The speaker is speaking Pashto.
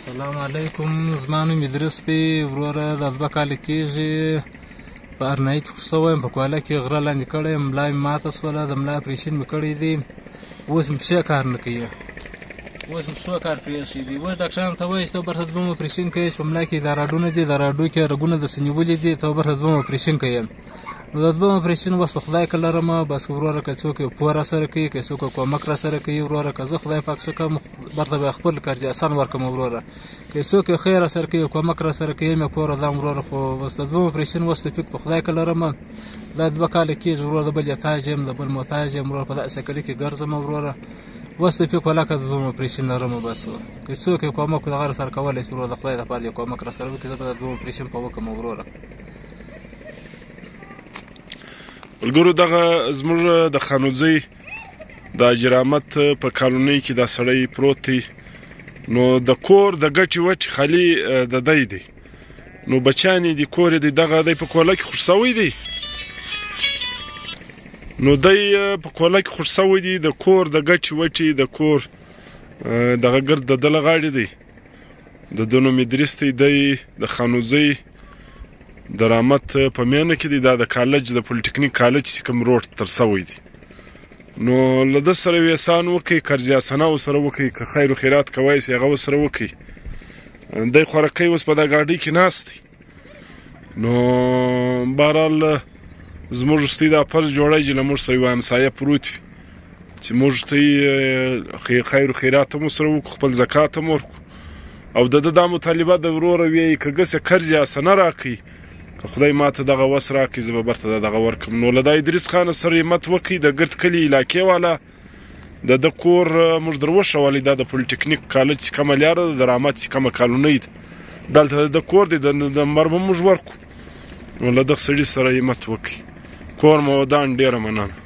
السلام علیکم. زما نوم ادریس دی وروره. دا 2 کاله کېږي په ارنایي کې خوشته وایم. په کواله کې غره لاندې کړی یم، ملا مې ماته شوله، د ملا اپرېشن مې کړی دی. اوس مې پښې کار نه کوي، اوس مې پښو کار پرېښی دی. اوس ډاکټرانو ته وایي چې ته برته دوم اپرېشن کوې، چې په ملا کې دا راډونه دي، دا راډو کې رګونه داسې نیولي دي، ته برته دوم اپرېشن کوې. نو د دوم اپرېشن اوس په خدای که لرمه، بس وروره که څوک یو پوه راسره کوي، که څوک کومک راسره کوي وروره، که زه خدای پاک څه کوم برته به خپل قرض احسان ورکړم وروره. که څوک یو خیر راسره کوي، کومک راسره کوي، مې کور ودان وروره. خو بس د دوم اپرېشن اوس توفیق په خدای که لرمه. دا 2 کاله کېږي وروره. د بل محتاج یم، د بل محتاج یم وروره. په داسې کلي کې ګرځم وروره. اوس توفیق والله که د دوم اپرېشن لرمه. بس که څوک یو کومک دغه راسره کولی شي وروره، د خدای دپاره یو کومک راسره وکړي، زه به د دوم اپرېشن په وکړم وروره. ملګرو، دغه زموږ د خانوځۍ د اجرامت په کالونۍ کې دا سړی پروت دی. نو د کور د ګټې وچې خالي د دی دی، نو بچیان یې د کور یې دی، دغه دی په کوله کې خوش سوی دی. نو دی په کوله کې خوش سوی دی، د کور د ګټې وچې د کور دغه ګرد د دله غاړې دی. د ده نوم ادریس دی. دی د خانوځۍ د رامت په مینه کې دی. دا د کالج د پولیټیکنیک کالج چې کوم روډ تر سوی دی. نو له ده سره یو احسان وکړئ، قرض حسنه ورسره وکړئ، که خیر و خیرات کوی سي هغه ورسره وکړئ. دی خوارکی اوس په دا ګاډۍ کې ناست دی. نو بهرحال زموږ ورسته دا فرض جوړی چې له موږ سره یو همسایه پروت وي، چې موږ ته خیر و خیرات هم ورسره وکړو، خپل زکات هم ورکړو. او د ده دا مطالبه د وروره وی که ګسې قرض حسنه راکړي، که خدای ماته دغه وس راکړي، زه به برته دغه ورکړم. نو له دا ادریس خان سره همت وکړي، د ګرد کلي علاقې والا د ده کور موږ در وښولی. دا د پولیټیکنیک کالج چې کومه لاره ده، د رامت چې کومه کالونۍ ده، دلته د ده کور دی، د نمبر به موږ ورکړو. نو له دغه سړي سره همت وکړي. کور مو ودان. ډېره مننه.